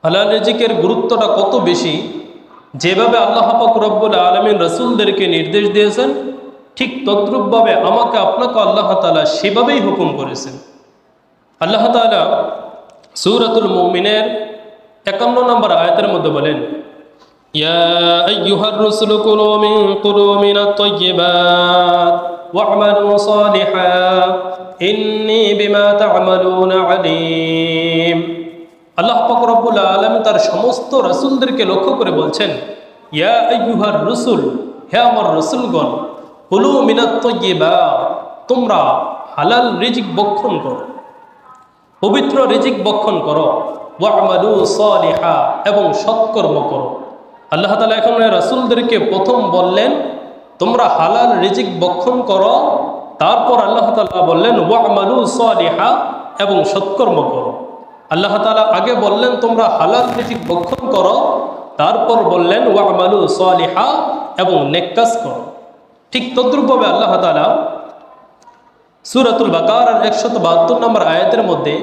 হালাল রিজিকের গুরুত্বটা কত বেশি, যেভাবে আল্লাহ পাক রব্বুল আলামিন রাসূলদেরকে নির্দেশ দিয়েছেন, ঠিক তদ্রূপভাবে আমাকে আপনাকে আল্লাহ তাআলা সেভাবেই হুকুম করেছেন। আল্লাহ তাআলা সূরাতুল মুমিনের ৫১ নম্বর আয়াতের মধ্যে বলেন, ইয়া আইয়ুহার রাসূলু কুলু মিনাত তাইয়্যিবাত ওয়া'মালু সালিহান ইন্নী বিমা তা'মালুনা আলীম। আল্লাহ পাক রব্বুল আলামিন তার সমস্ত রাসূলদেরকে লক্ষ্য করে বলছেন, ইয়া আইয়ুহার রাসূল, হে আমার রাসূলগণ, কুলু মিনাত তাইয়্যিবাত, তোমরা হালাল রিজিক ভক্ষণ করো, পবিত্র রিজিক ভক্ষণ করো, ওয়া'মালু সালিহা, এবং সৎকর্ম করো। আল্লাহ তাআলা এখানে রাসূলদেরকে প্রথম বললেন তোমরা হালাল রিজিক ভক্ষণ করো, তারপর আল্লাহ তাআলা বললেন ওয়া'মালু সালিহা, এবং সৎকর্ম করো। আল্লাহ তাআলা আগে বললেন তোমরা হালাল রিজিক ভক্ষণ করো, তারপর বললেন ওয়া'মালু সালিহা, এবং নেক কাজ করো। ঠিক তদ্রূপভাবে আল্লাহ তাআলা সূরাতুল বাকারার ১৭২ নম্বর আয়াতের মধ্যে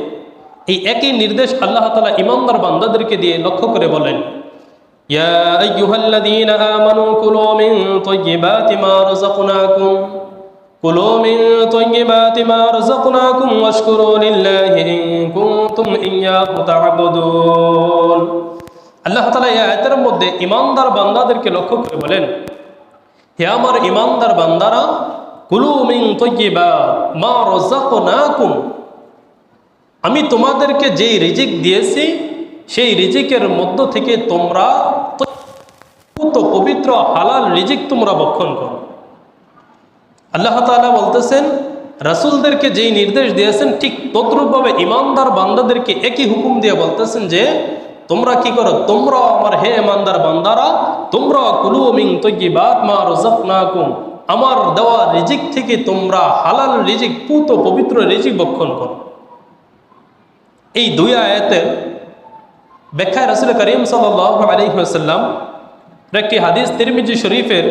এই একই নির্দেশ আল্লাহ তাআলা ঈমানদার বান্দাদেরকে দিয়ে লক্ষ্য করে বলেন, ইয়া আইয়ুহাল্লাযীনা আমানু কুলু মিন তাইয়্যিবাতি মা রাযাকনাকুম ওয়াশকুরু লিল্লাহি ইন কুনতুম ইয়্যাহু তা'বুদুন। আল্লাহ তাআলা এই আয়াতের মধ্যে ঈমানদার বান্দাদেরকে লক্ষ্য করে বলেন, হে আমার ঈমানদার বান্দারা, কুলু মিন তাইয়্যিবাত মা রাযাকনাকুম, আমি তোমাদেরকে যেই রিজিক দিয়েছি সেই রিজিকের মধ্য থেকে তোমরা পবিত্র হালাল রিজিক তোমরা ভক্ষণ করো। আল্লাহ তাআলা বলতেছেন রাসূলদেরকে যেই নির্দেশ দিয়েছেন ঠিক তদ্রূপভাবে ঈমানদার বান্দাদেরকে একই হুকুম দিয়ে বলতেছেন যে তোমরা কি করো, তোমরা আমার হে ঈমানদার বান্দারা, তোমরা কুলু মিন তাইয়্যিবাত মা রাযাকনাকুম, আমার দেওয়া রিজিক থেকে তোমরা হালাল রিজিক, পূত পবিত্র রিজিক ভক্ষণ করো। এই দুই আয়াতের ব্যাখ্যায় রাসূল করিম সাল্লাল্লাহু আলাইহি ওয়াসাল্লাম একটি হাদিস তিরমিজি শরীফের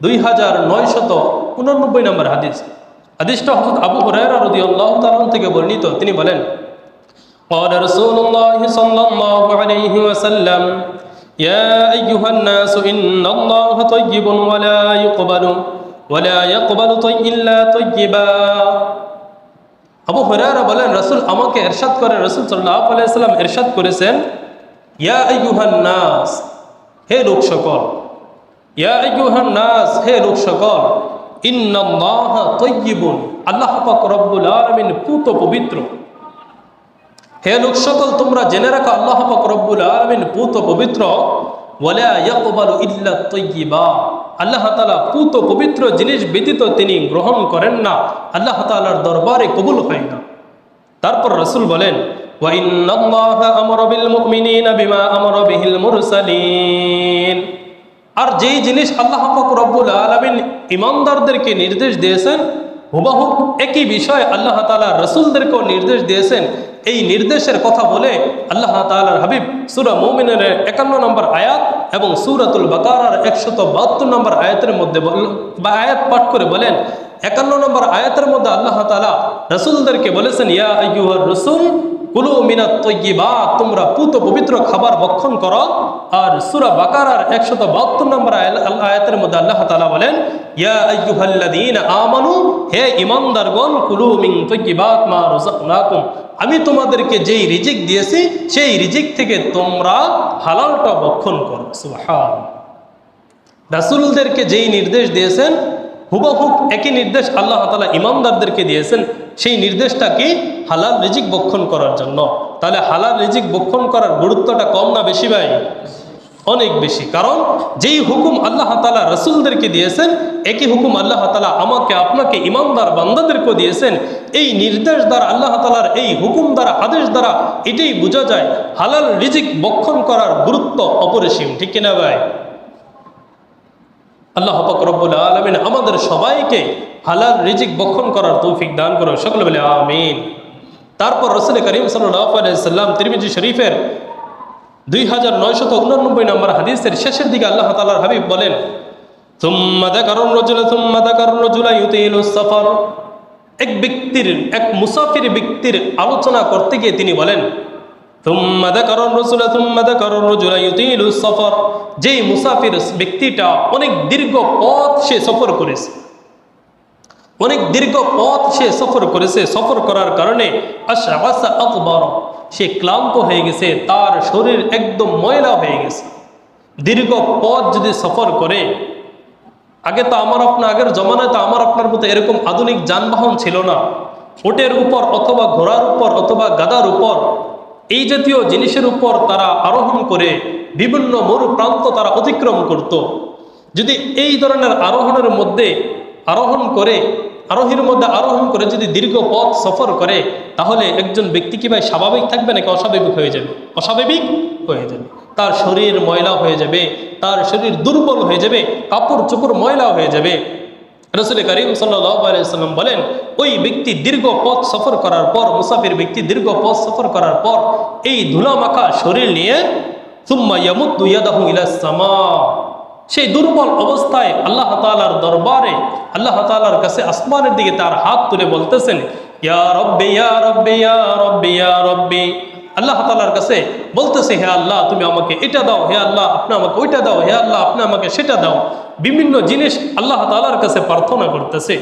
2989 নম্বর হাদিস। হাদিসটা হযরত আবু হুরায়রা রাদিয়াল্লাহু তাআলা থেকে বর্ণিত। তিনি বলেন, قال رسول الله صلى الله عليه وسلم يا أيها الناس إن الله طيب ولا يقبل إلا طيبا। আবু হুরায়রা বলেন রাসূল আমাকে ইরশাদ করেন, রাসূল সাল্লাল্লাহু আলাইহি ওয়াসাল্লাম ইরশাদ করেছেন, ইয়া আইয়ুহান নাস, হে লোক সকল, ইয়া আইয়ুহান নাস, হে লোক সকল, ইন্নাল্লাহা তাইয়্যিবুন, আল্লাহ পাক রব্বুল আলামিন পূত পবিত্র। হে লোক সকল, তোমরা জেনে রাখো আল্লাহ পাক রব্বুল আলামিন পূত পবিত্র। ওয়ালা ইয়াকবালু ইল্লা তাইয়্যিবা, আল্লাহ তাআলা পূত পবিত্র জিনিস ব্যতীত তিনি গ্রহণ করেন না, আল্লাহ তাআলার দরবারে কবুল হয় না। তারপর রাসূল বলেন, ওয়া ইন্নাল্লাহা আমারা বিল মুমিনিনা বিমা আমারা বিহিল মুরসালিন, আর যেই জিনিস আল্লাহ পাক রব্বুল আলামিন ঈমানদারদেরকে নির্দেশ দিয়েছেন হুবহু একই বিষয় আল্লাহ তাআলা রাসূলদেরকেও নির্দেশ দিয়েছেন। এই নির্দেশের কথা বলে আল্লাহ তাআলার হাবিব সূরা মুমিনের ৫১ নম্বর আয়াত এবং সূরাতুল বাকারার ১৭২ নম্বর আয়াতের মধ্যে আয়াত পাঠ করে বলেন, ৫১ নম্বর আয়াতের মধ্যে আল্লাহ তাআলা রাসূলদেরকে বলেছেন, ইয়া আইয়ুহার রাসূল কুলু মিনাত তাইয়্যিবাত, তোমরা পূত পবিত্র খাবার ভক্ষণ করো। আর সূরা বাকারার ১৭২ নম্বর আয়াতের মধ্যে আল্লাহ তাআলা বলেন, ইয়া আইয়ুহাল্লাযীনা আমানু, হে ঈমানদারগণ, কুলু মিন তাইয়্যিবাত মা রাযাকনাকুম, আমি তোমাদেরকে যেই রিজিক দিয়েছি সেই রিজিক থেকে তোমরা হালালটা ভক্ষণ করো। সুবহানাল্লাহ। রাসূলদেরকে যেই নির্দেশ দিয়েছেন হুবহু একই নির্দেশ আল্লাহ তাআলা ঈমানদারদেরকে দিয়েছেন। সেই নির্দেশটা কি? হালাল রিজিক ভক্ষণ করার জন্য। তাহলে হালাল রিজিক ভক্ষণ করার গুরুত্বটা কম না বেশি ভাই? অনেক বেশি। কারণ যেই হুকুম আল্লাহ তাআলা রাসূলদেরকে দিয়েছেন একই হুকুম আল্লাহ তাআলা আমাকে আপনাকে ঈমানদার বান্দাদেরকে দিয়েছেন। এই নির্দেশ দ্বারা আল্লাহ তাআলার এই হুকুম দ্বারা আদেশ দ্বারা এটাই বোঝা যায় হালাল রিজিক ভক্ষণ করার গুরুত্ব অপরিসীম। ঠিক কিনা ভাই? আল্লাহ পাক রব্বুল আলামিন আমাদের সবাইকে হালাল রিজিক ভক্ষণ করার তৌফিক দান করুন। সকলে বলে আমিন। তারপর রাসূল করিম সাল্লাল্লাহু আলাইহি ওয়াসাল্লাম তিরমিজি শরীফের 2989 নম্বর হাদিসের শেষের দিকে আল্লাহ তাআলার হাবিব বলেন, সুম্মা যাকারুর রাজুলা ইউতিলুস সাফার, এক মুসাফির ব্যক্তির আলোচনা করতে গিয়ে তিনি বলেন, থুম্মা যাকারার রাসূলা থুম্মা যাকারার রাজুলা ইউতিলুস সফর, যেই মুসাফির ব্যক্তিটা অনেক দীর্ঘ পথ সে সফর করেছে, অনেক দীর্ঘ পথ সে সফর করেছে, সফর করার কারণে আশআসা আকবার, সে ক্লান্ত হয়ে গেছে, তার শরীর একদম ময়লা হয়ে গেছে। দীর্ঘ পথ যদি সফর করে, আগে তো আগের জমানায় তো আমার আপনার মতো এরকম আধুনিক যানবাহন ছিল না। ওটের উপর অথবা ঘোড়ার উপর অথবা গাধার উপর এই জাতীয় জিনিসের উপর তারা আরোহণ করে বিভিন্ন মরু প্রান্ত তারা অতিক্রম করত। যদি এই ধরনের আরোহণের মধ্যে আরোহীর মধ্যে আরোহণ করে যদি দীর্ঘ পথ সফর করে, তাহলে একজন ব্যক্তি কি ভাই স্বাভাবিক থাকবে নাকি অস্বাভাবিক হয়ে যাবে? অস্বাভাবিক হয়ে যাবে। তার শরীর ময়লা হয়ে যাবে, তার শরীর দুর্বল হয়ে যাবে, কাপড় চোপড় ময়লা হয়ে যাবে। রাসূল করিম সাল্লাল্লাহু আলাইহি সাল্লাম বলেন, ওই ব্যক্তি দীর্ঘ পথ সফর করার পর, মুসাফির ব্যক্তি দীর্ঘ পথ সফর করার পর এই ধুলা মাখা শরীর নিয়ে সুম্মা ইয়ামুদ্দু ইয়াদাহু ইলাস সামা, সেই দুর্বল অবস্থায় আল্লাহ তাআলার দরবারে, আল্লাহ তাআলার কাছে আসমানের দিকে তার হাত তুলে বলতেছেন, ইয়া রব্বি ইয়া রব্বি ইয়া রব্বি ইয়া রব্বি। আল্লাহ তাআলার কাছে বলতেছে, হে আল্লাহ তুমি আমাকে এটা দাও, হে আল্লাহ আপনি আমাকে ওইটা দাও, হে আল্লাহ আপনি আমাকে সেটা দাও। বিভিন্ন জিনিস আল্লাহ তাআলার কাছে প্রার্থনা করতেছে।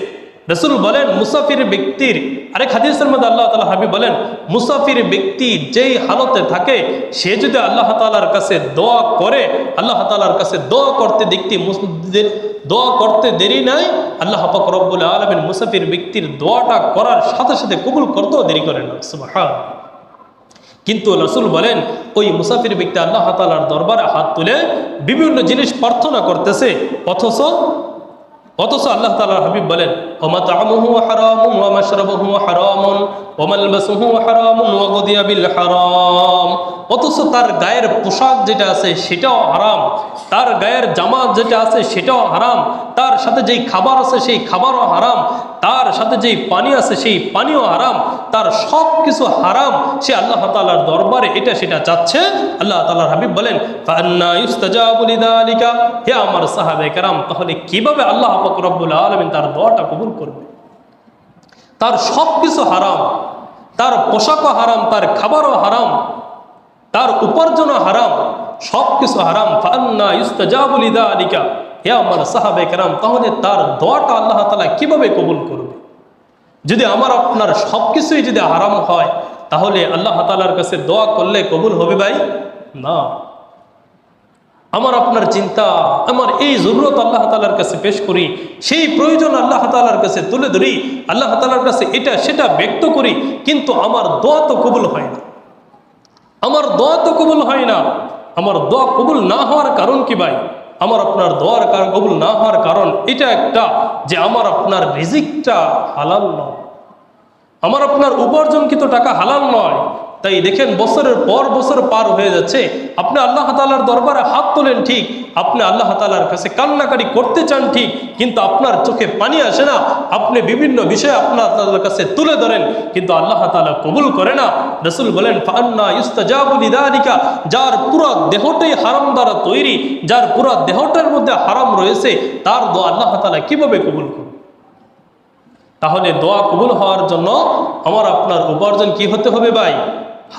রাসূল বলেন, মুসাফির ব্যক্তির আরেক হাদিসের মধ্যে আল্লাহ তাআলা হাবিব বলেন, মুসাফির ব্যক্তি যেই হালতে থাকে সে যদি আল্লাহ তাআলার কাছে দোয়া করে, আল্লাহ তাআলার কাছে দোয়া করতে দেরি নাই, আল্লাহ পাক রব্বুল আলামিন মুসাফির ব্যক্তির দোয়াটা করার সাথে সাথে কবুল করতেও দেরি করেন না। সুবহানাল্লাহ। কিন্তু রাসূল বলেন, ওই মুসাফির ব্যক্তি আল্লাহ তাআলার দরবারে হাত তুলে বিভিন্ন জিনিস প্রার্থনা করতেছে, অথচ আল্লাহ তাআলার হাবিব বলেন, ওয়া তা'আমুহু হারামুন ওয়া মাশরাবুহু হারামুন ওয়া মালবাসুহু হারামুন ওয়া গুদিয়া বিল হারাম। অথচ তার গায়ের পোশাক যেটা আছে সেটাও হারাম, তার গায়ের জামা যেটা আছে সেটাও হারাম, তার সাথে যেই খাবার আছে সেই খাবারও হারাম, তার সাথে যেই পানি আছে সেই পানিও হারাম, তার সব কিছু হারাম। সে আল্লাহ তাআলার দরবারে এটা সেটা চাচ্ছে। আল্লাহ তাআলার হাবিব বলেন, ফাআন্না ইউস্তাজাবু লিযালিকা, হে আমার সাহাবায়ে কেরাম, তাহলে কিভাবে আল্লাহ পাক রব্বুল আলামিন তার দোয়াটা কবুল করবে? তার সব কিছু হারাম, তার পোশাকও হারাম, তার খাবারও হারাম, তার উপার্জনও হারাম, সব কিছু হারাম। ফাআন্না ইউস্তাজাবু লিযালিকা, হে আমার সাহাবায়ে কেরাম, তাহলে তার দোয়াটা আল্লাহ তাআলা কিভাবে কবুল করবে? যদি আমার আপনার সব কিছুই যদি হারাম হয়, তাহলে আল্লাহ তাআলার কাছে দোয়া করলে কবুল হবে ভাই? না। আমার আপনার চিন্তা, আমার এই জরুরত আল্লাহ তাআলার কাছে পেশ করি, সেই প্রয়োজন আল্লাহ তাআলার কাছে তুলে ধরি, আল্লাহ তাআলার কাছে এটা সেটা ব্যক্ত করি, কিন্তু আমার দোয়া তো কবুল হয় না, আমার দোয়া তো কবুল হয় না। আমার দোয়া কবুল না হওয়ার কারণ কি ভাই? আমার আপনার দোয়ার কারণ কবুল না হওয়ার কারণ এটা একটা, যে আমার আপনার রিজিকটা হালাল নয়, আমার আপনার উপার্জনকৃত টাকা হালাল নয়। তাই দেখেন, বছরের পর বছর পার হয়ে যাচ্ছে, আপনি আল্লাহ তাআলার দরবারে হাত তোলেন ঠিক, আপনি আল্লাহ তাআলার কাছে কান্নাকাটি করতে চান ঠিক, কিন্তু আপনার চোখে পানি আসে না। আপনি বিভিন্ন বিষয় আপনার আল্লাহর কাছে তুলে ধরেন, কিন্তু আল্লাহ তাআলা কবুল করে না। রাসূল বলেন, ফাআন্না ইউস্তাজাবু লিযালিকা, যার পুরো দেহটাই হারাম দ্বারা তৈরি, যার পুরো দেহটার মধ্যে হারাম রয়েছে, তার দোয়া আল্লাহ তাআলা কিভাবে কবুল করবে? তাহলে দোয়া কবুল হওয়ার জন্য আমার আপনার উপার্জন কি হতে হবে ভাই?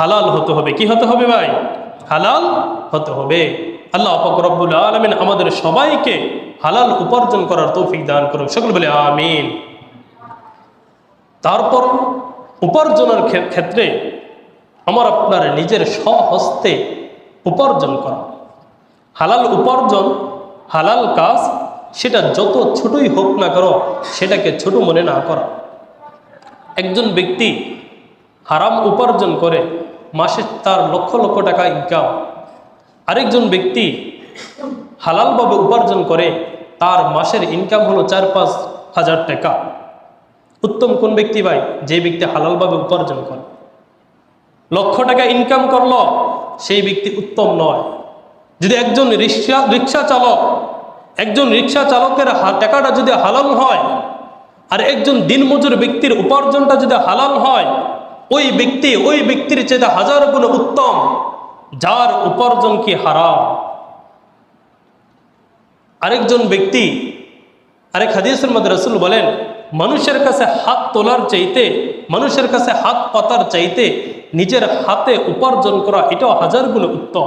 হালাল হতে হবে। কি হতে হবে ভাই? হালাল হতে হবে। আল্লাহ পাক রব্বুল আলামিন আমাদের সবাইকে হালাল উপার্জন করার তৌফিক দান করুন। সকলে বলে আমিন। তারপর উপার্জনের ক্ষেত্রে আমার আপনার নিজের স্বহস্তে উপার্জন করা, হালাল উপার্জন, হালাল কাজ, সেটা যত ছোটই হোক না করো, সেটাকে ছোট মনে না করা। একজন ব্যক্তি হারাম উপার্জন করে, মাসে তার লক্ষ লক্ষ টাকা ইনকাম। আরেকজন ব্যক্তি হালালভাবে উপার্জন করে, তার মাসের ইনকাম হলো 4-5 হাজার টাকা। উত্তম কোন ব্যক্তি ভাই? যে ব্যক্তি হালালভাবে উপার্জন করে। লক্ষ টাকা ইনকাম করলো, সেই ব্যক্তি উত্তম নয়। যদি একজন রিক্সা চালক, একজন রিক্সা চালকের টাকাটা যদি হালাল হয়, আর একজন দিনমজুর ব্যক্তির উপার্জনটা যদি হালাল হয়, ওই ব্যক্তির চেয়ে হাজার গুণ উত্তম যার উপার্জন কি হারাম। আরেকজন ব্যক্তি, আরেক হাদিসের মধ্যে রাসূল বলেন, মানুষের কাছে হাত তোলার চাইতে, মানুষের কাছে হাত পাতার চাইতে নিজের হাতে উপার্জন করা এটাও হাজার গুণ উত্তম।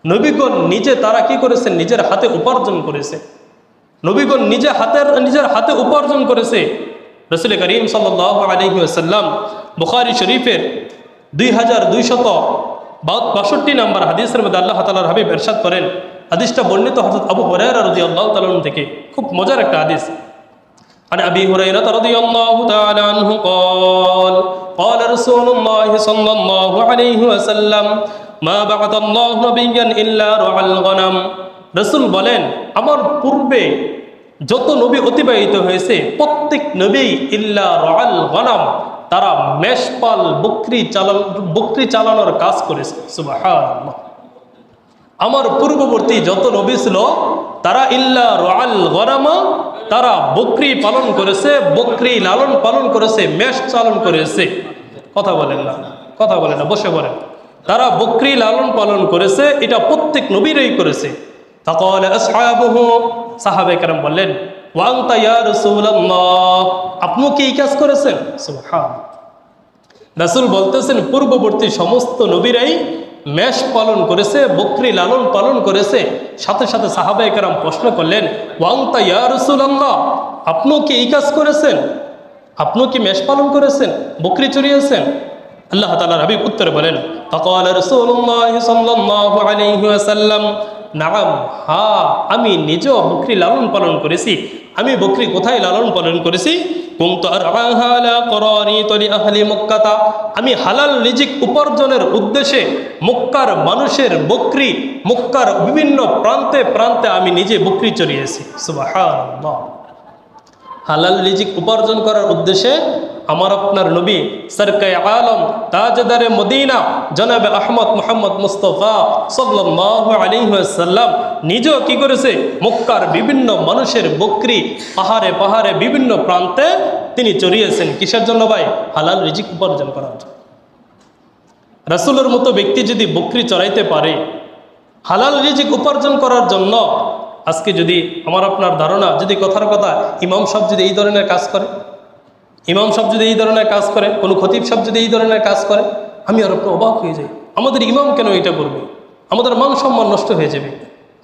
নবীগণ নিজে তারা কি করেছেন? নিজের হাতে উপার্জন করেছে। নবীগণ নিজের হাতে উপার্জন করেছে। রাসূল করিম সাল্লাল্লাহু আলাইহি ওয়াসাল্লাম বুখারী শরীফের 2262 নম্বর হাদিসের মধ্যে আল্লাহ তাআলার হাবিব ইরশাদ করেন, হাদিসটা বর্ণিত হযরত আবু হুরায়রা রাদিয়াল্লাহু তাআলা থেকে, খুব মজার একটা হাদিস। عن أبي هريرة رضي الله تعالى عنه قال قال رسول الله صلى الله عليه وسلم ما بعث الله نبيا إلا رعى الغنم। রাসূল বলেন, আমার পূর্বে যত নবী অতিবাহিত হয়েছে প্রত্যেক নবী ইল্লা রাআল গনাম, তারা মেষপাল বকরি চালানোর কাজ করেছে। সুবহানাল্লাহ। আমার পূর্ববর্তী যত নবী ছিল তারা ইল্লা রাআল গনাম, তারা বকরি পালন করেছে, বকরি লালন পালন করেছে, মেষ চালন করেছে। কথা বলেন না, কথা বলেন না, বসে পড়েন। তারা বকরি লালন পালন করেছে, এটা প্রত্যেক নবীরই করেছে। ফাকাল আসহাবুহু, সাহাবায়ে কেরাম বললেন, ওয়া আনতা ইয়া রাসূলুল্লাহ, আপনি কি এই কাজ করেছেন? সুবহানাল্লাহ। রাসূল বলতেছেন পূর্ববর্তী সমস্ত নবীরাই মেষ পালন করেছে, বকরি লালন পালন করেছে। সাথে সাথে সাহাবায়ে কেরাম প্রশ্ন করলেন, ওয়া আনতা ইয়া রাসূলুল্লাহ, আপনি কি এই কাজ করেছেন? আপনি কি মেষ পালন করেছেন, বকরি চড়িয়েছেন? আল্লাহ তাআলার হাবিব উত্তরে বলেন, ফাকাল রাসূলুল্লাহ সাল্লাল্লাহু আলাইহি ওয়াসাল্লাম, নাম, হ্যাঁ, আমি নিজেও বকরি লালন পালন করেছি। আমি বকরি কোথায় লালন পালন করেছি? কুনতু আরআহা আলা করানিত লিআহলি মক্কাহ, আমি হালাল রিজিক উপার্জনের উদ্দেশ্যে মক্কার মানুষের বকরি, মক্কার বিভিন্ন প্রান্তে প্রান্তে আমি নিজে বকরি চড়িয়েছি। সুবহানাল্লাহ। হালাল রিজিক উপার্জন করার উদ্দেশ্যে আমার আপনার নবী সরকায়ে আলম তাজদারে মদিনা জনাবে আহমদ মুহাম্মদ মুস্তাফা সাল্লাল্লাহু আলাইহি ওয়াসাল্লাম নিজেও কি করেছে? মক্কার বিভিন্ন মানুষের বকরি পাহাড়ে পাহাড়ে বিভিন্ন প্রান্তে তিনি চড়িয়েছেন। কিসের জন্য ভাই? হালাল রিজিক উপার্জন করার জন্য। রাসূলের মতো ব্যক্তি যদি বকরি চড়াইতে পারে হালাল রিজিক উপার্জন করার জন্য, আজকে যদি আমার আপনার ধারণা, যদি কথার কথা ইমাম সাহেব যদি এই ধরনের কাজ করে, ইমাম সাহেব যদি এই ধরনের কাজ করে, কোনো খতিব সাহেব যদি এই ধরনের কাজ করে, আমি আর আপনি অবাক হয়ে যাই, আমাদের ইমাম কেন এটা করবে? আমাদের মান সম্মান নষ্ট হয়ে যাবে।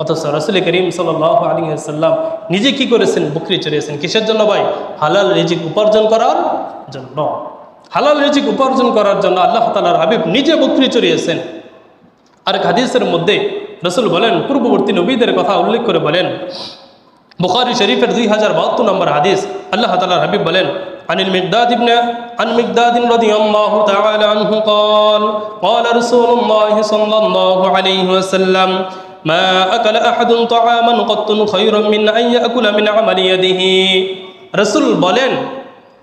অথচ রাসূল করিম সাল্লাল্লাহু আলাইহি ওয়াসাল্লাম নিজে কি করেছেন? বকরি চড়িয়েছেন। কিসের জন্য ভাই? হালাল রিজিক উপার্জন করার জন্য। হালাল রিজিক উপার্জন করার জন্য আল্লাহ তাআলার হাবিব নিজে বকরি চড়িয়েছেন। আর হাদিসের মধ্যে রাসূল বলেন, পূর্ববর্তী নবীদের কথা উল্লেখ করে বলেন, বুখারী শরীফের 2072 নম্বর হাদিস, আল্লাহ তাআলার হাবিব বলেন, عن المقداد رضي الله تعالى عنه قال قال رسول الله صلى الله عليه وسلم ما أكل أحد طعاما قط خيرا من أن يأكل من عمل يده। রাসূল বলেন,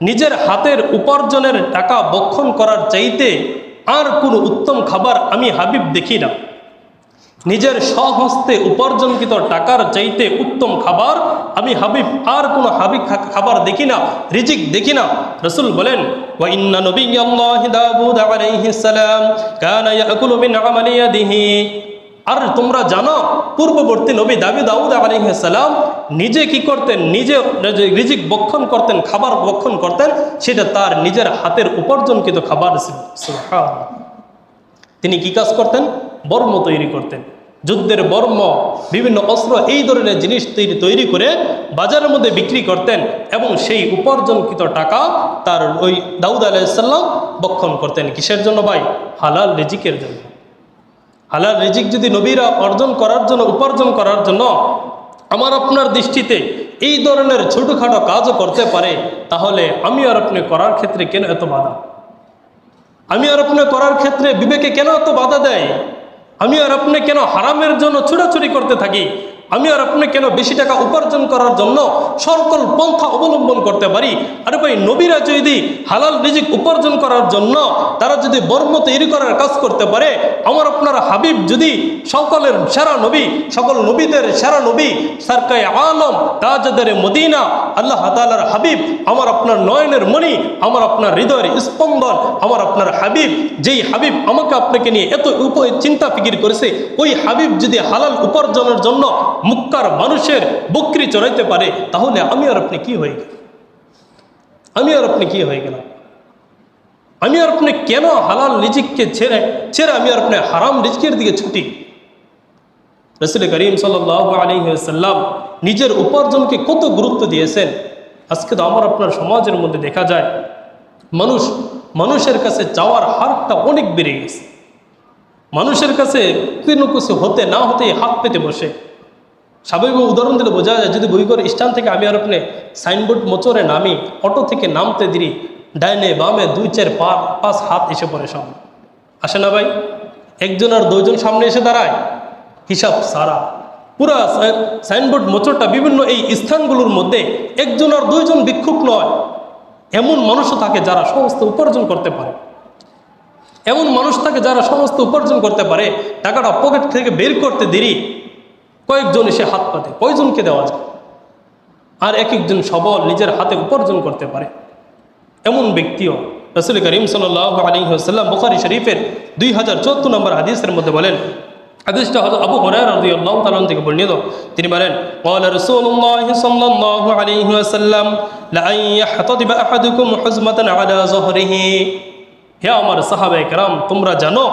নিজের হাতের উপার্জনের টাকা বক্ষণ করার চাইতে আর কোনো উত্তম খাবার আমি হাবিব দেখি না। নিজের স্বহস্তে উপার্জনকৃত টাকার চাইতে উত্তম খাবার আমি হাবিব আর কোনো হাবিব খাবার দেখি না, রিজিক দেখি না। রাসূল বলেন, ওয়া ইন্না নবিয়্যাল্লাহি দাউদ আলাইহিস সালাম কানা ইয়াকুলু মিন আমালি ইয়াদিহি। আর তোমরা জানো পূর্ববর্তী নবী দাউদ আলাইহিস সালাম নিজে কি করতেন? নিজে রিজিক বক্ষণ করতেন, খাবার বক্ষণ করতেন, সেটা তার নিজের হাতের উপার্জনকৃত খাবার ছিল। সুবহানাল্লাহ। তিনি কি কাজ করতেন? বর্ম তৈরি করতেন, যুদ্ধের বর্ম, বিভিন্ন অস্ত্র, এই ধরনের জিনিস তৈরি করে বাজারের মধ্যে বিক্রি করতেন এবং সেই উপার্জনকৃত টাকা তার ওই দাউদ আলাইহিস সালাম বক্ষণ করতেন। কিসের জন্য ভাই? হালাল রিজিকের জন্য। হালাল রিজিক যদি নবীরা অর্জন করার জন্য, উপার্জন করার জন্য আমার আপনার দৃষ্টিতে এই ধরনের ছোটোখাটো কাজও করতে পারে, তাহলে আমি আর আপনি করার ক্ষেত্রে কেন এত বাধা? আমি আর আপনি করার ক্ষেত্রে বিবেকে কেন এত বাধা দেয়? আমি আর আপনি কেন হারামের জন্য ছোটাছুটি করতে থাকি? আমি আর আপনি কেন বেশি টাকা উপার্জন করার জন্য সকল পন্থা অবলম্বন করতে পারি? আরে ভাই, নবীরা যদি হালাল রিজিক উপার্জন করার জন্য তারা যদি বর্ম তৈরি করার কাজ করতে পারে, আমার আপনার হাবিব যদি সকলের সেরা নবী, সকল নবীদের সেরা নবী সরকায়ে আলম তাজদারে মদিনা আল্লাহ তাআলার হাবিব, আমার আপনার নয়নের মণি, আমার আপনার হৃদয়ের স্পন্দন, আমার আপনার হাবিব, যেই হাবিব আমাকে আপনাকে নিয়ে এত চিন্তা ফিকির করেছে, ওই হাবিব যদি হালাল উপার্জনের জন্য মক্কার মানুষের বকরি চড়াইতে পারে, তাহলে আমি আর আপনি কি হয়ে গেল? আমি আর আপনি কি হয়ে গেলাম? আমি আর আপনি কেন হালাল রিজিককে ছেড়ে ছেড়ে আমি আর আপনি হারাম রিজিকের দিকে ছুটি? রাসূল করিম সাল্লাল্লাহু আলাইহি ওয়াসাল্লাম নিজের উপার্জনকে কত গুরুত্ব দিয়েছেন। আজকে তো আমার আপনার সমাজের মধ্যে দেখা যায় মানুষের কাছে চাওয়ার হারটা অনেক বেড়ে গেছে। মানুষের কাছে কোনো কিছু হতে না হতেই হাত পেতে বসে। স্বাভাবিক উদাহরণ দিলে বোঝা যায়, যদি বইঘর স্ট্যান্ড থেকে আমি আর আপনি সাইনবোর্ড মোচরে নামি, অটো থেকে নামতে দিই, ডাইনে বামে 2-4-5 হাত এসে পড়ে সামনে, আসে না ভাই? একজন আর দুইজন সামনে এসে দাঁড়ায়, হিসাব সারা। পুরা সাইনবোর্ড মোচরটা বিভিন্ন এই স্থানগুলোর মধ্যে একজন আর দুইজন ভিক্ষুক নয়, এমন মানুষও থাকে যারা সমস্ত উপার্জন করতে পারে। এমন মানুষ থাকে যারা সমস্ত উপার্জন করতে পারে, টাকাটা পকেট থেকে বের করতে দেরি কয়েকজন এসে হাত পাতে, কয়জনকে দেওয়া যায়? আর এক একজন সবল নিজের হাতে উপার্জন করতে পারে, এমন ব্যক্তিও রাসূল করিম সাল্লাল্লাহু আলাইহি ওয়াসাল্লাম বুখারী শরীফের 2074 নম্বর হাদিসের মধ্যে বলেন, হাদিসটা হযরত আবু হুরায়রা রাদিয়াল্লাহু তাআলা থেকে বর্ণিত। তিনি বলেন, ক্বালা রাসূলুল্লাহ সাল্লাল্লাহু আলাইহি ওয়াসাল্লাম লা আন ইয়াহতাদিবা আহাদুকুম হুজমাতান আলা যহরিহি। হে আমার সাহাবায়ে কেরাম, তোমরা জানো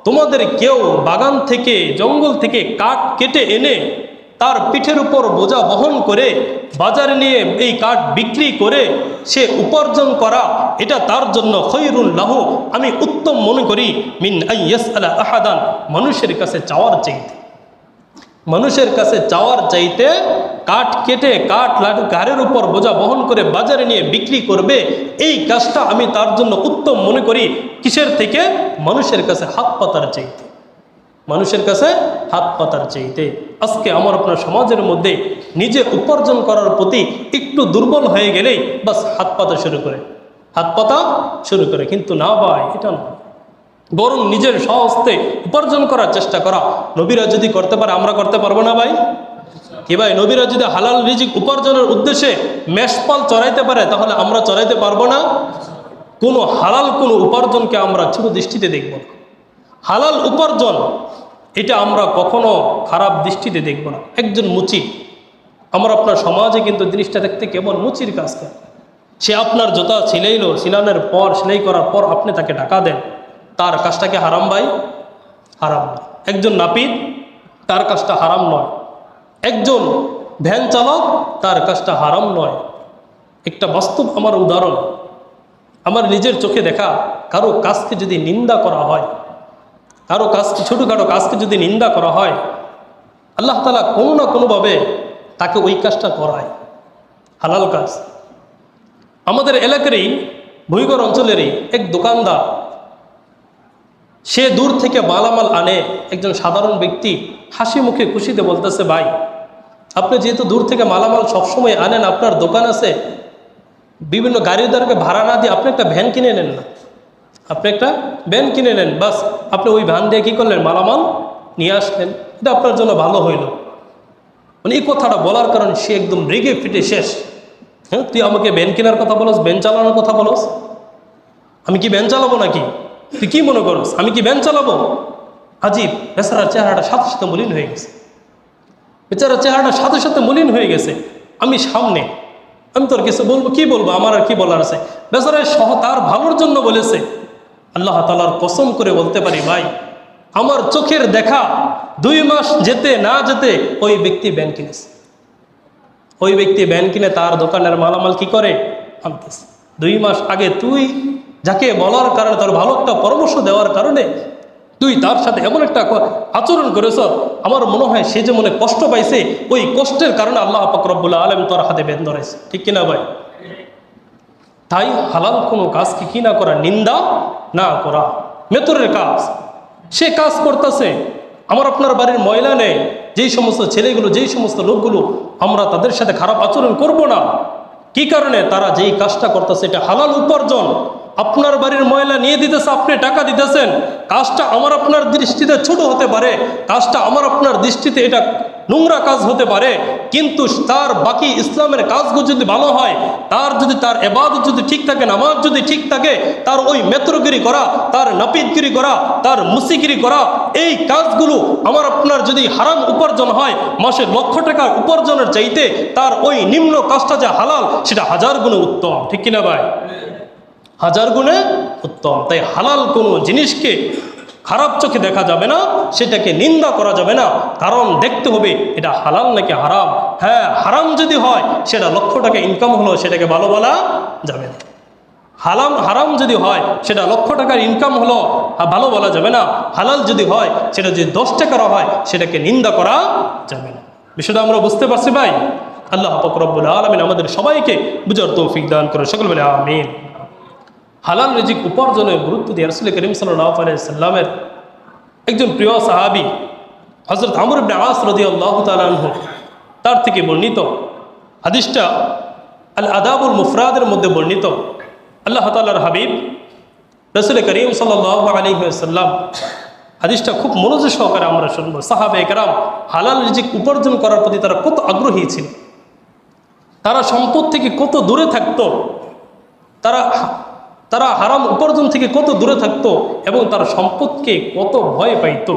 তোমাদের কেউ বাগান থেকে জঙ্গল থেকে কাঠ কেটে এনে তার পিঠের উপর বোঝা বহন করে বাজারে নিয়ে এই কাঠ বিক্রি করে সে উপার্জন করা, এটা তার জন্য খৈরুল লাহু, আমি উত্তম মনে করি, মিন আইয়াসআলা আহাদান, মানুষের কাছে চাওয়ার চাইতে। মানুষের কাছে চাওয়ার চাইতে কাঠ কেটে ঘাড়ের উপর বোঝা বহন করে বাজারে নিয়ে বিক্রি করবে, এই কাজটা আমি তার জন্য উত্তম মনে করি। কিসের থেকে? মানুষের কাছে হাত পাতার চাইতে। মানুষের কাছে হাত পাতার চাইতে। আজকে আমার আপনার সমাজের মধ্যে নিজে উপার্জন করার প্রতি একটু দুর্বল হয়ে গেলেই বাস হাত পাতা শুরু করে। কিন্তু না ভাই, এটা না, বরং নিজের স্বহস্তে উপার্জন করার চেষ্টা করা। নবীরা যদি করতে পারে, আমরা করতে পারবো না ভাই? কি ভাই, নবীরা যদি হালাল রিজিক উপার্জনের উদ্দেশ্যে মেষপাল চড়াইতে পারে, তাহলে আমরা চড়াইতে পারবো না? কোনো উপার্জনকে আমরা ছোট দৃষ্টিতে দেখব না। হালাল উপার্জন এটা আমরা কখনো খারাপ দৃষ্টিতে দেখব না। একজন মুচি, আমরা আপনার সমাজে কিন্তু জিনিসটা দেখতে কেমন, মুচির কাজ করে। সে আপনার জুতা সেলাই করার পর আপনি তাকে টাকা দেন, তার কাজটাকে হারাম ভাই? হারাম না। একজন নাপিত, তার কাজটা হারাম নয়। একজন ভ্যান চালক, তার কাজটা হারাম নয়। একটা বাস্তব আমার উদাহরণ, আমার নিজের চোখে দেখা, কারো কাজকে যদি নিন্দা করা হয়, কারো কাজকে, ছোটোখাটো কাজকে যদি নিন্দা করা হয়, আল্লাহ তাআলা কোনো না কোনোভাবে তাকে ওই কাজটা করায়, হালাল কাজ। আমাদের এলাকারই ভুইগড় অঞ্চলেরই এক দোকানদার, সে দূর থেকে মালামাল আনে। একজন সাধারণ ব্যক্তি হাসি মুখে খুশিতে বলতেছে, ভাই আপনি যেহেতু দূর থেকে মালামাল সবসময় আনেন, আপনার দোকান আছে, বিভিন্ন গাড়িদারকে ভাড়া না দিয়ে আপনি একটা ভ্যান কিনে নেন না, আপনি একটা ভ্যান কিনে নেন, বাস আপনি ওই ভ্যান দিয়ে কী করলেন, মালামাল নিয়ে আসলেন, এটা আপনার জন্য ভালো হইল। মানে এই কথাটা বলার কারণে সে একদম রেগে ফিটে শেষ। হ্যাঁ, তুই আমাকে ভ্যান কেনার কথা বলস, ভ্যান চালানোর কথা বলস, আমি কি ভ্যান চালাবো নাকি? তুই কি মনে করস আমি কি ভ্যান চালাবো? আজীব। বেচারার চেহারাটা সাথে সাথে মলিন হয়ে গেছে, আমি সামনে, আমি তোর কিছু বলবো, কি বলবো, আমার আর কি বলার আছে? বেচারা তার ভালোর জন্য বলেছে। আল্লাহ তাআলার কসম করে বলতে পারি ভাই, আমার চোখের দেখা 2 মাস যেতে না যেতে ওই ব্যক্তি ভ্যান কিনেছে। ওই ব্যক্তি ভ্যান কিনে তার দোকানের মালামাল কি করে, আনতেছে। 2 মাস আগে তুই যাকে বলার কারণে, তার ভালো একটা পরামর্শ দেওয়ার কারণে তুই তার সাথে এমন একটা আচরণ করেছ, আমার মনে হয় সে যে মনে কষ্ট পাইছে, ওই কষ্টের কারণে আল্লাহ পাক রব্বুল আলামিন তোর হাতে ভ্যান ধরাইছে, ঠিক কিনা ভাই? তাই হালাল কোনো কাজকে কি না করা, নিন্দা না করা। মেতরের কাজ, সে কাজ করতেছে, আমার আপনার বাড়ির ময়লা নেই, যেই সমস্ত ছেলেগুলো, যেই সমস্ত লোকগুলো, আমরা তাদের সাথে খারাপ আচরণ করব না। কি কারণে? তারা যেই কাজটা করতেছে এটা হালাল উপার্জন। আপনার বাড়ির ময়লা নিয়ে দিতেছে, আপনি টাকা দিতেছেন, কাজটা আমার আপনার দৃষ্টিতে ছোট হতে পারে, কাজটা আমার আপনার দৃষ্টিতে এটা নোংরা কাজ হতে পারে, কিন্তু তার বাকি ইসলামের কাজগুলো যদি ভালো হয়, তার ইবাদত যদি ঠিক থাকে, নামাজ যদি ঠিক থাকে, তার ওই মেত্রগিরি করা, তার নাপিতগিরি করা, তার মুসিগিরি করা, এই কাজগুলো আমার আপনার যদি হারাম উপার্জন হয়, মাসে লক্ষ টাকার উপার্জনের চাইতে তার ওই নিম্ন কাজটা যা হালাল সেটা 1000 গুণে উত্তম। ঠিক কিনা ভাই? 1000 গুণে উত্তম। তাই হালাল কোনো জিনিসকে খারাপ চোখে দেখা যাবে না, সেটাকে নিন্দা করা যাবে না, কারণ দেখতে হবে এটা হালাল নাকি হারাম। হ্যাঁ, হারাম যদি হয় সেটা লক্ষ টাকা ইনকাম হলো, সেটাকে ভালো বলা যাবে না। হারাম যদি হয় সেটা লক্ষ টাকার ইনকাম হলো, ভালো বলা যাবে না। হালাল যদি হয় সেটা যদি 10 টাকারও হয় সেটাকে নিন্দা করা যাবে না। বিষয়টা আমরা বুঝতে পারছি ভাই? আল্লাহ পাক রব্বুল আলামিন আমাদের সবাইকে বুঝার তৌফিক দান করে, সকল বলে আমিন। হালাল রিজিক উপার্জনের গুরুত্ব দিয়ে রাসূল করিম সাল্লাল্লাহু আলাইহি সাল্লামের একজন প্রিয় সাহাবী হযরত আমর ইবনে আস রাদিয়াল্লাহু তাআলা আনহু, তার থেকে বর্ণিত হাদিসটা আল আদাবুল মুফরাদের মধ্যে বর্ণিত। আল্লাহ তাআলার হাবিব রাসূল করিম সাল্লাল্লাহু আলাইহি ওয়াসাল্লাম, হাদিসটা খুব মনোযোগ সহকারে আমরা শুনবো। সাহাবায়ে কেরাম হালাল রিজিক উপার্জন করার প্রতি তারা কত আগ্রহী ছিল, তারা সম্পদ থেকে কত দূরে থাকতো, তারা হারাম উপার্জন থেকে কত দূরে থাকতো এবং তার সম্পদকে কত ভয় পাইত।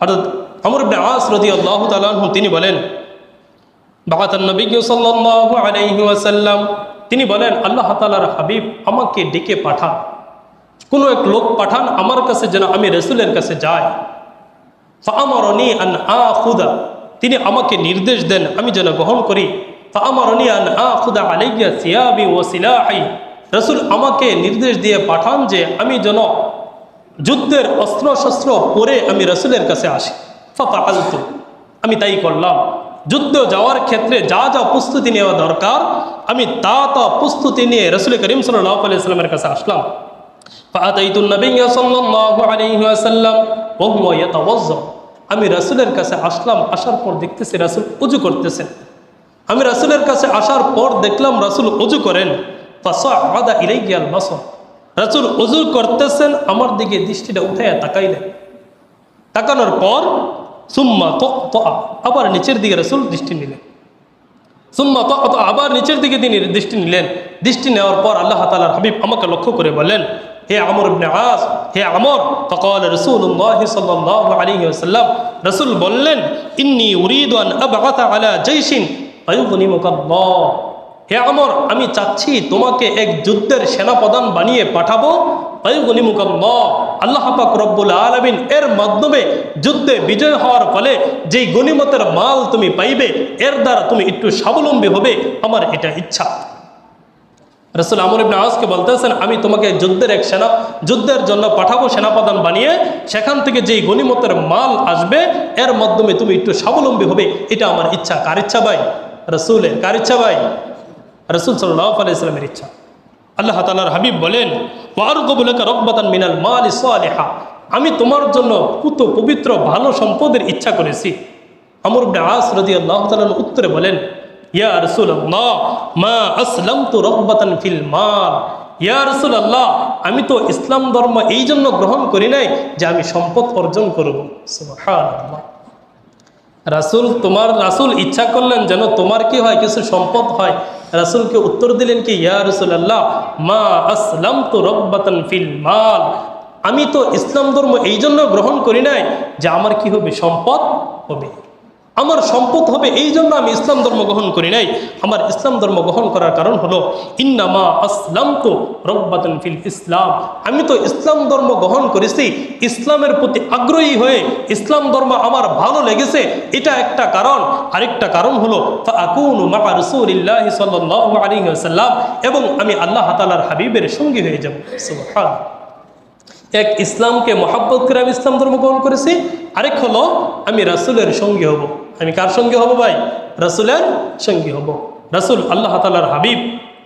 অর্থাৎ আমর ইবনে আস রাদিয়াল্লাহু তাআলা আনহু তিনি বলেন, বাআতান নবী সাল্লাল্লাহু আলাইহি ওয়াসাল্লাম, তিনি বলেন আল্লাহ তাআলার হাবিব আমাকে ডেকে পাঠান, কোনো এক লোক পাঠান আমার কাছে যেন আমি রাসূলের কাছে যাই। ফাআমারানি আন আখুদা, তিনি আমাকে নির্দেশ দেন আমি যেন গ্রহণ করি। ফাআমারানি আন আখুদা আলাইয়া সিয়াবি ওয়া সিলাহি, রাসূল আমাকে নির্দেশ দিয়ে পাঠান যে আমি যেন যুদ্ধের অস্ত্র শস্ত্র পরে আমি রাসূলের কাছে আসি। ফাফআলতু, আমি তাই করলাম। যুদ্ধ যাওয়ার ক্ষেত্রে যা যা প্রস্তুতি নেওয়া দরকার আমি তা প্রস্তুতি নিয়ে রাসূল করিম সাল্লাল্লাহু আলাইহি ওয়াসাল্লামের কাছে আসলাম। ফাআতাইতুন নবিয়্য সাল্লাল্লাহু আলাইহি ওয়াসাল্লাম ওয়া হুয়া ইয়াতাওয়াজ্জা, আমি রাসূলের কাছে আসলাম, আসার পর দেখতেছি রাসূল ওযু করতেছেন। আমি রাসূলের কাছে আসার পর দেখলাম রাসূল ওযু করেন। ফাসাআদা ইলাইয়াল বাসার, রাসূল ওযু করতেছেন, আমার দিকে দৃষ্টিটা উঠাইয়া তাকাইলেন। তাকানোর পর সুম্মা তাআ, আবার নিচের দিকে রাসূল দৃষ্টি নিলেন। সুম্মা তাআ, আবার নিচের দিকে তিনি দৃষ্টি নিলেন। দৃষ্টি নেওয়ার পর আল্লাহ তাআলার হাবিব আমাকে লক্ষ্য করে বলেন, হে আমর ইবনে আস, হে আমর। ফাকাল রাসূলুল্লাহ সাল্লাল্লাহু আলাইহি ওয়াসাল্লাম, রাসূল বললেন, ইন্নী উরিদু আন আবআতা আলা জাইশিন ফায়ুগনিমুকাল্লাহ, হে আমর আমি চাচ্ছি তোমাকে এক যুদ্ধের সেনাপ্রধান বানিয়ে পাঠাবো। ফায়ুগনিমুকাল্লাহ, আল্লাহ পাক রব্বুল আলামিন এর মাধ্যমে যুদ্ধে বিজয় হওয়ার ফলে যেই গনিমতের মাল তুমি পাইবে এর দ্বারা তুমি একটু স্বাবলম্বী হবে, আমার এটা ইচ্ছা। রাসূল আমর ইবনে আসকে বলতেছেন, আমি তোমাকে যুদ্ধের জন্য পাঠাবো সেনাপ্রধান বানিয়ে, সেখান থেকে যেই গনিমতের মাল আসবে এর মাধ্যমে তুমি একটু স্বাবলম্বী হবে, এটা আমার ইচ্ছা। কার ইচ্ছা ভাই? রাসূলের। কার ইচ্ছা ভাই? রাসূল সাল্লাল্লাহু আলাইহি ওয়াসাল্লামের ইচ্ছা। আল্লাহ তাআলার হাবিব বলেন, ওয়া আরগুবু লাকা রাগবাতান মিনাল মালি সালিহা, আমি তোমার জন্য পুত পবিত্র ভালো সম্পদের ইচ্ছা করেছি। আমর ইবনে আস রাদিয়াল্লাহু তাআলা উত্তরে বলেন, ইয়া রাসূলুল্লাহ মা আসলামতু রাগবাতান ফিল মাল, ইয়া রাসূলুল্লাহ আমি তো ইসলাম ধর্ম এই জন্য গ্রহণ করি নাই যে আমি সম্পদ অর্জন করব। সুবহানাল্লাহ। রাসূল ইচ্ছা করলেন যেন তোমার কি হয়, কিছু সম্পদ হয়। রাসূলকে উত্তর দিলেন কি, ইয়া রাসূলুল্লাহ মা আসলামতু রাগবাতান ফিল মাল, আমি তো ইসলাম ধর্ম এই জন্য গ্রহণ করি নাই যে আমার কি হবে, সম্পদ হবে। আমার সম্পদ হবে এই জন্য আমি ইসলাম ধর্ম গ্রহণ করি নাই। আমার ইসলাম ধর্ম গ্রহণ করার কারণ হলো ইন্নামা আসলামতু রাগবাতান ফিল ইসলাম, আমি তো ইসলাম ধর্ম গ্রহণ করেছি ইসলামের প্রতি আগ্রহী হয়ে, ইসলাম ধর্ম আমার ভালো লেগেছে, এটা একটা কারণ। আরেকটা কারণ হলো ফাআকুনু মা রাসূলিল্লাহি সাল্লাল্লাহু আলাইহি ওয়াসাল্লাম, এবং আমি আল্লাহ তাআলার হাবিবের সঙ্গী হয়ে যাব। সুবহানাল্লাহ। এক ইসলামকে মহাব্বত করে আমি ইসলাম ধর্ম গ্রহণ করেছি, আরেক হলো আমি রাসূলের সঙ্গী হব। আমি কার সঙ্গী হব ভাই? রাসূলের সঙ্গী হব। রাসূল আল্লাহ তাআলার হাবিব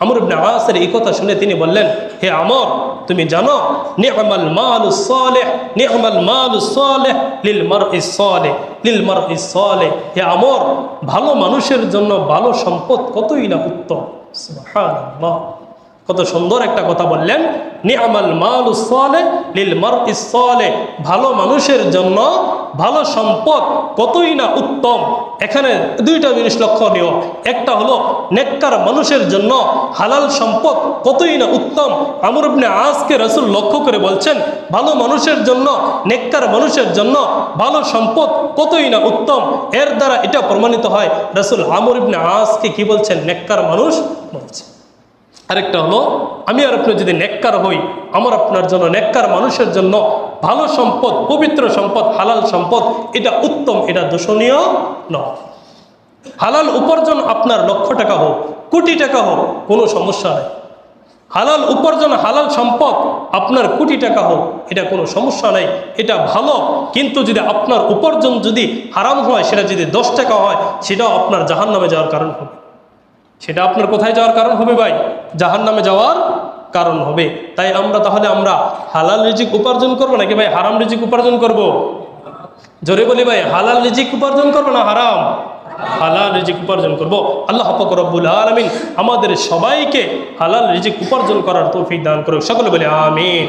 আমর ইবনে আসের এই কথা শুনে তিনি বললেন, হে আমর তুমি জানো নি'মাল মালুস সালিহ, নি'মাল মালুস সালিহ লিল মারইস সালিহ, লিল মারইস সালিহ, হে আমর ভালো মানুষের জন্য ভালো সম্পদ কতই না উত্তম। সুবহানাল্লাহ, কত সুন্দর একটা কথা বললেন, নি'মাল মালুস সালিহ লিল মারইস সালিহ, ভালো মানুষের জন্য ভালো সম্পদ কতই না উত্তম। এখানে দুইটা জিনিস লক্ষণীয়। একটা হলো নেককার মানুষের জন্য হালাল সম্পদ কতই না উত্তম। আমর ইবনে আসকে রাসূল লক্ষ্য করে বলছেন, ভালো মানুষের জন্য, নেককার মানুষের জন্য ভালো সম্পদ কতই না উত্তম। এর দ্বারা এটা প্রমাণিত হয় রাসূল আমর ইবনে আসকে কি বলছেন? নেককার মানুষ বলছেন। আরেকটা হলো, আমি আর আপনি যদি নেককার হই, আমার আপনার জন্য, নেককার মানুষের জন্য ভালো সম্পদ, পবিত্র সম্পদ, হালাল সম্পদ, এটা উত্তম, এটা দূষণীয় নয়। হালাল উপার্জন আপনার লক্ষ টাকা হোক, কোটি টাকা হোক, কোনো সমস্যা নেই। হালাল উপার্জন, হালাল সম্পদ আপনার কোটি টাকা হোক, এটা কোনো সমস্যা নাই, এটা ভালো। কিন্তু যদি আপনার উপার্জন যদি হারাম হয়, সেটা যদি 10 টাকা হয়, সেটাও আপনার জাহান্নামে যাওয়ার কারণ হবে। সেটা আপনার কোথায় যাওয়ার কারণ হবে ভাই? জাহান্নামে যাওয়ার কারণ হবে। তাই তাহলে আমরা হালাল রিজিক উপার্জন করবো নাকি ভাই হারাম রিজিক উপার্জন করব? জোরে বলি ভাই, হালাল রিজিক উপার্জন করবো না হারাম? হালাল রিজিক উপার্জন করব। আল্লাহ পাক রব্বুল আলামিন আমাদের সবাইকে হালাল রিজিক উপার্জন করার তৌফিক দান করুক। সকলে বলি আমিন।